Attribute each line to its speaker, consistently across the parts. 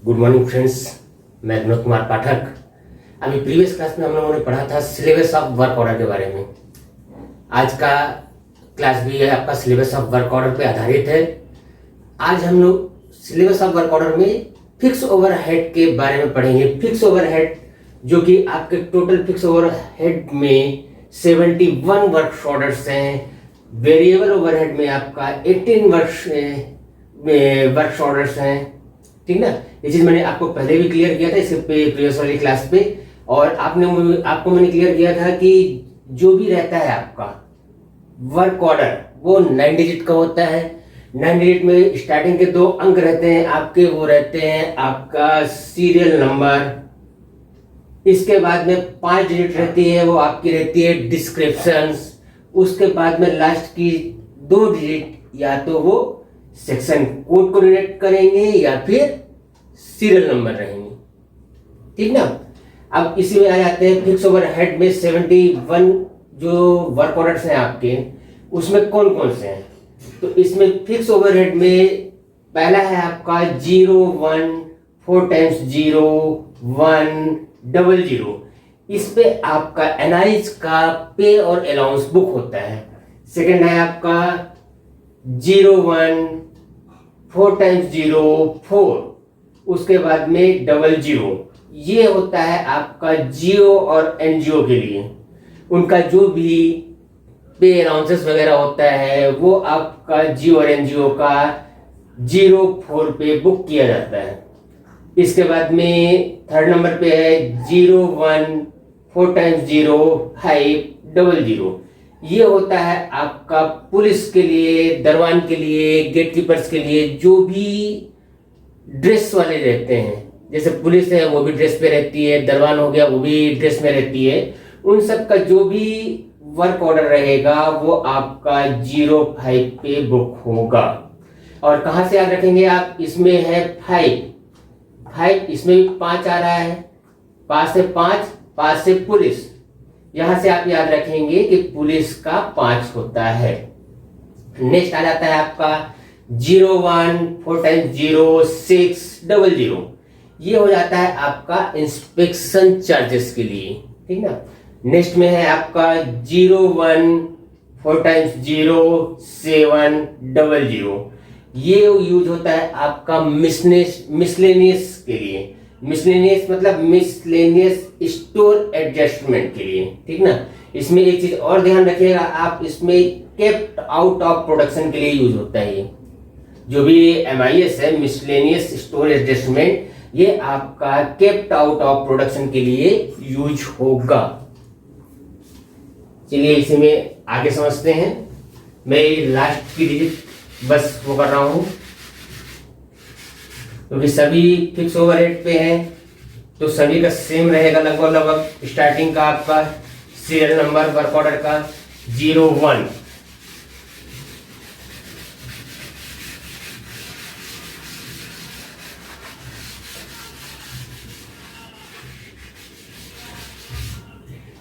Speaker 1: Good morning friends, मैं विनोद कुमार पाठक। अभी previous class में हम लोगों ने पढ़ा था सिलेबस ऑफ वर्क ऑर्डर के बारे में। आज का क्लास भी है आपका सिलेबस ऑफ वर्क ऑर्डर पे आधारित है। आज हम लोग सिलेबस ऑफ वर्क ऑर्डर में फिक्स ओवरहेड के बारे में पढ़ेंगे। फिक्स ओवरहेड जो कि आपके टोटल फिक्स ओवरहेड में 71 वर्क ऑर्डर्स हैं। वेरिएबल ओवरहेड में आपका 18 वर्क ऑर्डर्स हैं। ठीक ना, ये चीज मैंने आपको पहले भी क्लियर किया था इसके प्रीवियस वाली क्लास पे। और आपको मैंने क्लियर किया था कि जो भी रहता है आपका वर्क ऑर्डर वो 9 डिजिट का होता है। 9 डिजिट में स्टार्टिंग के 2 अंक रहते हैं आपके, वो रहते हैं आपका सीरियल नंबर। इसके बाद में 5 डिजिट रहती है, वो आपकी रहती है डिस्क्रिप्शंस। उसके बाद में लास्ट की 2 डिजिट या तो वो सेक्शन कोड को रिलेट करेंगे या फिर सीरियल नंबर रहेंगे। ठीक ना, अब इसी में आ जाते हैं फिक्स ओवरहेड में 71 जो वर्क ऑर्डर्स हैं आपके, उसमें कौन कौन से हैं। तो इसमें फिक्स ओवरहेड में पहला है आपका 0 1 4 टाइम्स 0 1 00। इस पे आपका एनआईज का पे और अलाउंस बुक होता है। सेकंड है आपका 0 1 4 टाइम्स 0 4, उसके बाद में 00। ये होता है आपका जियो और एनजीओ के लिए। उनका जो भी पे अलाउंसेस वगैरह होता है वो आपका जियो और एनजीओ का 04 पे बुक किया जाता है। इसके बाद में थर्ड नंबर पे है 0 1 4 टाइम्स 0 5 00। ये होता है आपका पुलिस के लिए, दरवान के लिए, गेट कीपर्स के लिए, जो भी ड्रेस वाले रहते हैं। जैसे पुलिस है वो भी ड्रेस पे रहती है, दरवान हो गया वो भी ड्रेस में रहती है। उन सब का जो भी वर्क ऑर्डर रहेगा वो आपका 05 पे बुक होगा। और कहाँ से याद रखेंगे आप, इसमें है 5 इसमें भी 5 आ रहा है, 5 से 5 से पुलिस। यहां से आप याद रखेंगे कि पुलिस का 5 होता है। नेक्स्ट आ जाता है आपका 0 1 4 टाइम्स 0 6 00। ये हो जाता है आपका इंस्पेक्शन चार्जेस के लिए। ठीक ना, नेक्स्ट में है आपका 0 1 4 टाइम्स 0 7 00। ये यूज होता है आपका मिसलेनियस के लिए। मिसलेनियस मतलब मिसलेनियस स्टोर एडजस्टमेंट के लिए। ठीक ना, इसमें एक चीज और ध्यान रखिएगा आप, इसमें केप्ट आउट ऑफ प्रोडक्शन के लिए यूज होता है। ये जो भी MIS है, मिसलेनियस स्टोर एडजस्टमेंट, ये आपका केप्ट आउट ऑफ प्रोडक्शन के लिए यूज होगा। चलिए इसी में आगे समझते हैं। मैं लास्ट की डिजिट बस वो कर रहा हूं क्योंकि सभी फिक्स ओवरहेड पे हैं, तो सभी का सेम रहेगा लगभग। स्टार्टिंग का आपका सीरियल नंबर वर्क ऑर्डर का 0 1,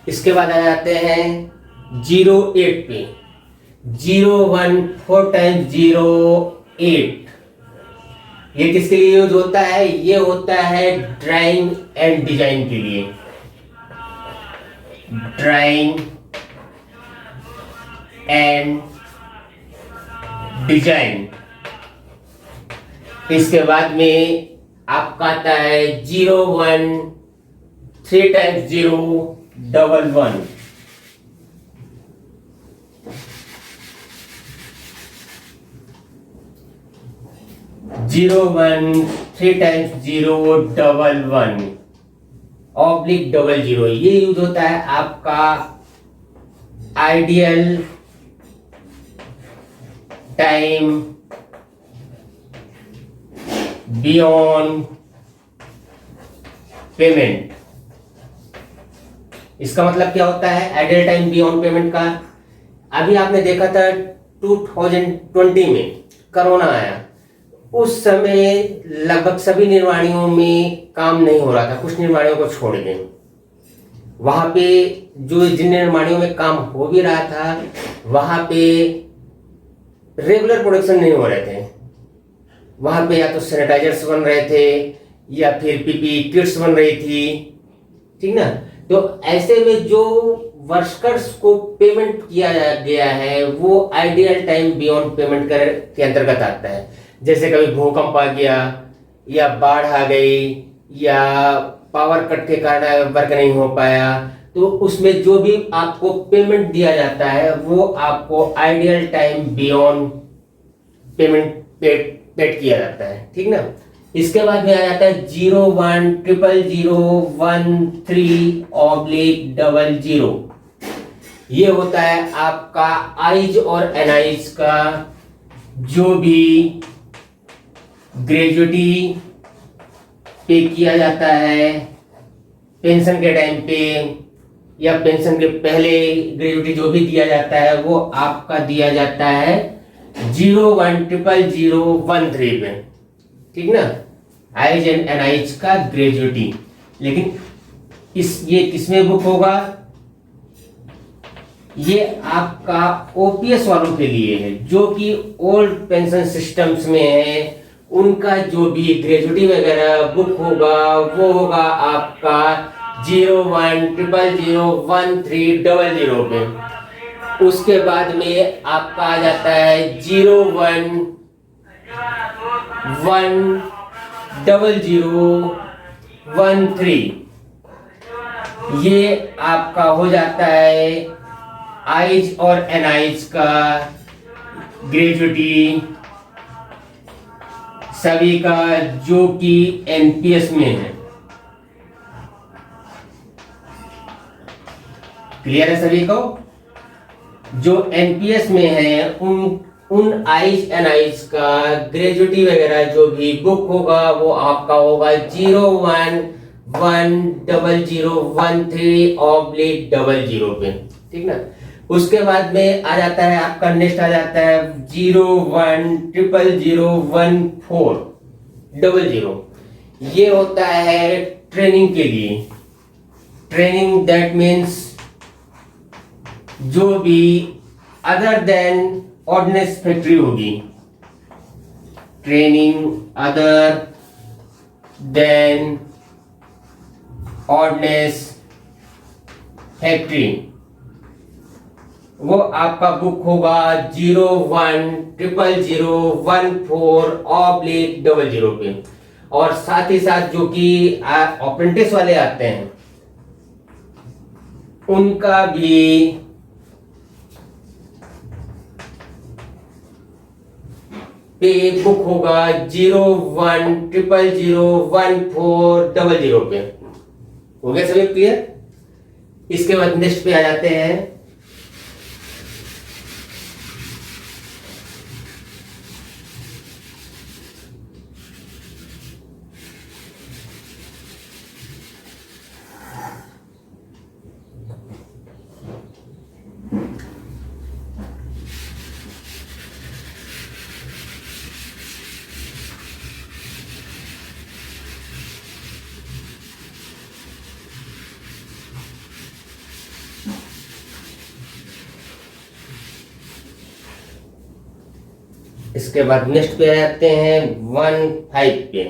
Speaker 1: इसके बाद आ जाते हैं 08 पे 0 1 4 टाइम्स 0 8। ये किसके लिए यूज होता है, ये होता है ड्राइंग एंड डिजाइन के लिए। Drawing and design. इसके बाद में आपका आता है 0 1 3 टाइम्स 0 11। 0 1 3 times 0 11 oblique 00। ये यूज होता है आपका आइडियल टाइम बियॉन्ड पेमेंट। इसका मतलब क्या होता है आइडियल टाइम बियॉन्ड पेमेंट का? अभी आपने देखा था 2020 में कोरोना आया, उस समय लगभग सभी निर्माणियों में काम नहीं हो रहा था, कुछ निर्माणियों को छोड़ दें। वहां पे जो जिन निर्माणियों में काम हो भी रहा था वहां पे रेगुलर प्रोडक्शन नहीं हो रहे थे। वहां पे या तो सैनिटाइजर्स बन रहे थे या फिर पीपी किट्स बन रही थी, ठीक ना। तो ऐसे में जो वर्कर्स को पेमेंट किया गया है वो आइडियल टाइम बियॉन्ड पेमेंट कर के अंतर्गत आता है। जैसे कभी भूकंप आ गया या बाढ़ आ गई या पावर कट के कारण वर्क नहीं हो पाया, तो उसमें जो भी आपको पेमेंट दिया जाता है वो आपको ideal time beyond payment paid किया जाता है, ठीक ना। इसके बाद में आ जाता है 010013/00। ये होता है आपका आइज और एनआईज का जो भी ग्रेजुटी पे किया जाता है पेंशन के टाइम पे या पेंशन के पहले ग्रेजुटी जो भी दिया जाता है वो आपका दिया जाता है 010013 पे, ठीक ना, आइज एंड एनआईज का ग्रेजुटी। लेकिन ये किसमें बुक होगा? ये आपका ओपीएस वालों के लिए है, जो कि ओल्ड पेंशन सिस्टम्स में है। उनका जो भी ग्रेजुटी वगैरह बुक होगा वो होगा आपका 01001300 पे। उसके बाद में आपका आ जाता है 011013। ये आपका हो जाता है आइज और एनआईज का ग्रेजुटी सभी का जो कि एनपीएस में है। क्लियर है सभी को? जो एनपीएस में है उन आइज एनआईज का ग्रेजुटी वगैरह जो भी बुक होगा वो आपका होगा 011013/00 पे, ठीक ना। उसके बाद में आ जाता है आपका नेक्स्ट आ जाता है 01000140। ये होता है ट्रेनिंग के लिए। ट्रेनिंग दैट मीन्स जो भी अदर देन ऑर्डिनेंस फैक्ट्री होगी, training other than ordnance factory, वो आपका बुक होगा 010014/00 पे। और साथ ही साथ जो कि अप्रेंटिस वाले आते हैं उनका भी पे बुक होगा 010014/00 पे। हो गया सभी क्लियर? इसके बाद नेक्स्ट पे आ जाते हैं इसके बाद नेक्स्ट पे आ जाते हैं 15 पे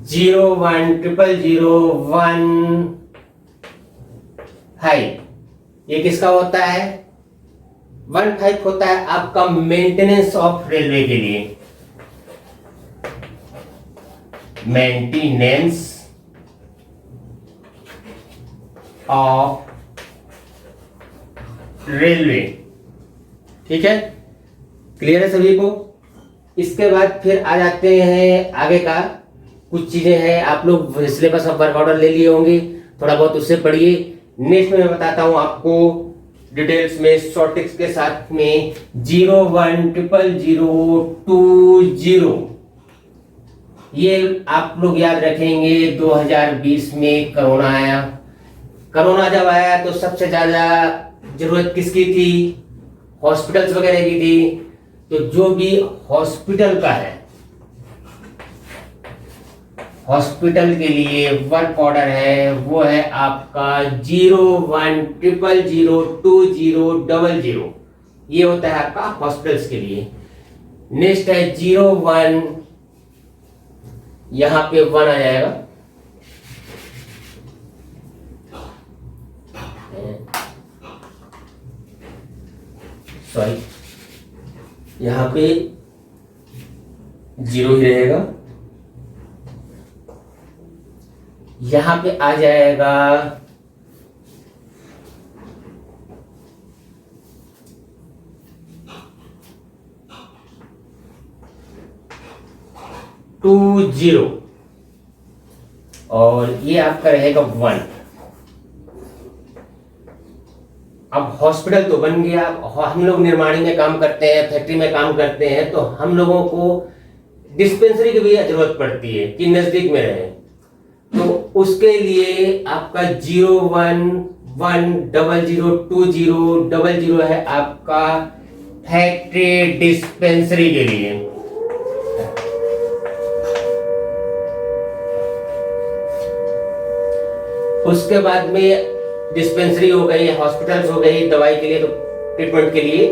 Speaker 1: 010001 ये किसका होता है? 15 होता है आपका मेंटेनेंस ऑफ रेलवे के लिए। मेंटेनेंस ऑफ रेलवे, ठीक है, क्लियर है सभी को? इसके बाद फिर आ जाते हैं आगे का कुछ चीजें हैं। आप लोग सिलेबस ऑफ वर्क ऑर्डर ले लिए होंगे, थोड़ा बहुत उससे पढ़िए। नेक्स्ट में मैं बताता हूं आपको डिटेल्स में शॉर्ट टिप्स के साथ में 01000020। ये आप लोग याद रखेंगे 2020 में कोरोना आया। कोरोना जब आया तो सबसे ज्यादा जरूरत किसकी थी? हॉस्पिटल्स वगैरह की थी। तो जो भी हॉस्पिटल का है, हॉस्पिटल के लिए वर्क ऑर्डर है वो है आपका 0100002000। ये होता है आपका हॉस्पिटल्स के लिए। नेक्स्ट है यहाँ पे 1 आ जाएगा, सॉरी यहाँ पे 0 ही रहेगा, यहाँ पे आ जाएगा 2 0 और ये आपका रहेगा 1। अब हॉस्पिटल तो बन गया, हम लोग निर्माणी में काम करते हैं, फैक्ट्री में काम करते हैं, तो हम लोगों को डिस्पेंसरी की भी जरूरत पड़ती है कि नजदीक में रहे। तो उसके लिए आपका 0 1 1 0 0 2 0 0 0 है आपका फैक्ट्री डिस्पेंसरी के लिए। उसके बाद में डिस्पेंसरी हो गई, हॉस्पिटल्स हो गई, दवाई के लिए तो ट्रीटमेंट के लिए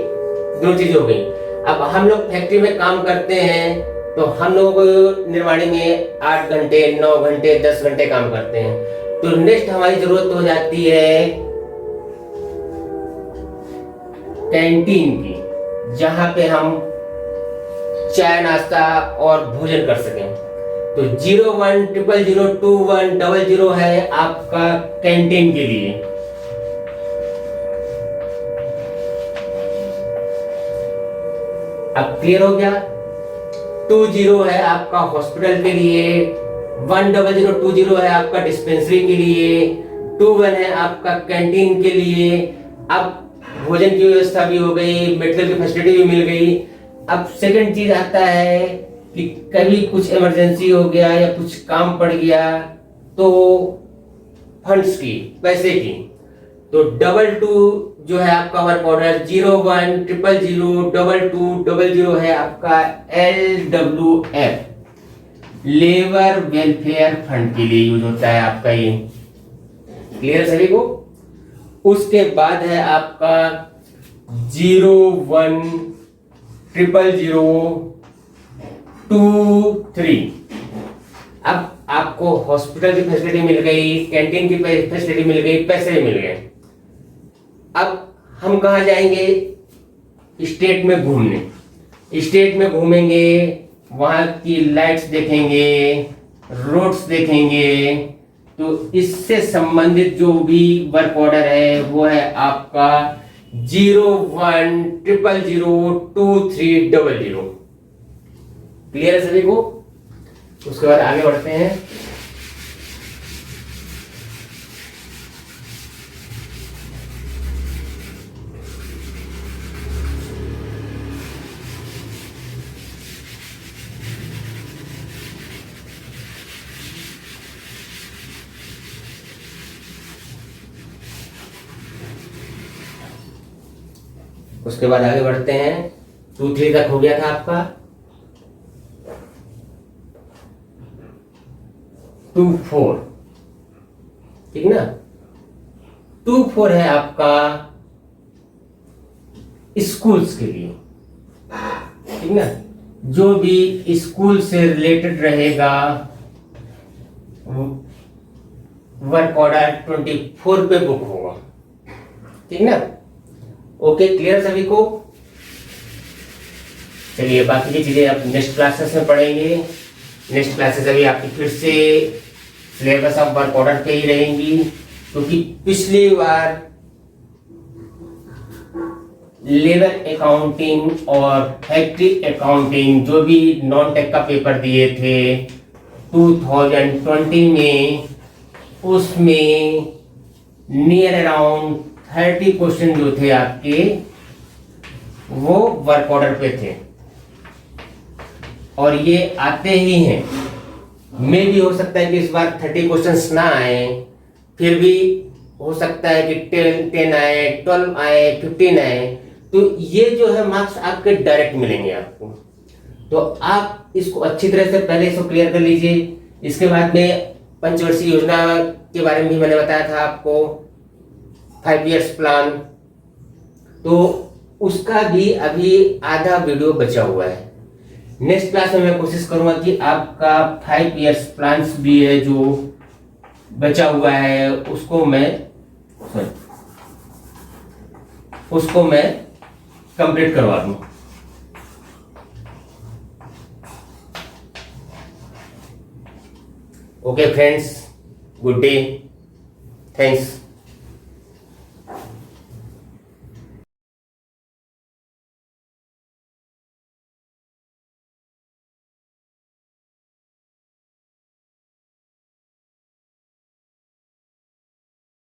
Speaker 1: दोनों चीजें हो गई। अब हम लोग फैक्ट्री में काम करते हैं तो हम लोगों को निर्माणी में 8 घंटे 9 घंटे 10 घंटे काम करते हैं। तो नेक्स्ट हमारी जरूरत हो जाती है कैंटीन की, जहां पे हम चाय नाश्ता और भोजन कर सकें। तो 0 1 0 0 2 1 0 0 है आपका कैंटीन के लिए। अब क्लियर हो गया। 2 0 है आपका हॉस्पिटल के लिए, 1 0 0 2 0 है आपका डिस्पेंसरी के लिए, 2 1 है आपका कैंटीन के लिए। अब भोजन की व्यवस्था भी हो गई, मेडिकल की फैसिलिटी भी मिल गई। अब सेकंड चीज आता है कि कभी कुछ इमरजेंसी हो गया या कुछ काम पड़ गया तो फंड्स की, पैसे की, तो 2 जो है आपका वर्क ऑर्डर 0 1 0 0 2 2 0 है आपका LWF, लेबर वेलफेयर फंड के लिए यूज होता है आपका ये। क्लियर सभी को। उसके बाद है आपका 0 1 0 0 2 3। अब आपको हॉस्पिटल की फैसिलिटी मिल गई, कैंटीन की फैसिलिटी मिल गई, पैसे भी मिल गए। अब हम कहाँ जाएंगे? स्टेट में घूमने। स्टेट में घूमेंगे, वहां की लाइट्स देखेंगे, रोड्स देखेंगे। तो इससे संबंधित जो भी वर्क ऑर्डर है वो है आपका 0 1 0 0 2 3 0 0। क्लियर है सभी को। उसके बाद आगे बढ़ते हैं। उसके बाद आगे बढ़ते हैं। 2 3 तक हो गया था आपका। 2 4, ठीक ना। 2 4 है आपका स्कूल्स के लिए, ठीक ना। जो भी स्कूल से रिलेटेड रहेगा वर्क ऑर्डर 24 पे बुक होगा, ठीक ना। ओके, क्लियर सभी को। चलिए बाकी की चीजें आप नेक्स्ट क्लासेस में पढ़ेंगे। नेक्स्ट क्लासेस अभी आपकी फिर से सिलेबस ऑफ वर्क ऑर्डर पे ही रहेंगी, क्योंकि पिछली बार लेबर अकाउंटिंग और फैक्ट्री अकाउंटिंग जो भी नॉन टेक का पेपर दिए थे 2020 में, उसमें नियर अराउंड 30 क्वेश्चन जो थे आपके वो वर्क ऑर्डर पे थे, और ये आते ही हैं। मे भी हो सकता है कि इस बार 30 क्वेश्चंस ना आए, फिर भी हो सकता है कि 10 आए, 12 आए, 15 आए। तो ये जो है मार्क्स आपके डायरेक्ट मिलेंगे आपको। तो आप इसको अच्छी तरह से पहले इसको क्लियर कर लीजिए। इसके बाद में पंचवर्षीय योजना के बारे में भी मैंने बताया था आपको, 5 इयर्स प्लान, तो उसका भी अभी आधा वीडियो बचा हुआ है। नेक्स्ट क्लास में मैं कोशिश करूंगा कि आपका 5 इयर्स प्लान्स भी है जो बचा हुआ है उसको मैं कंप्लीट करवा दूं। Okay friends, good day, thanks.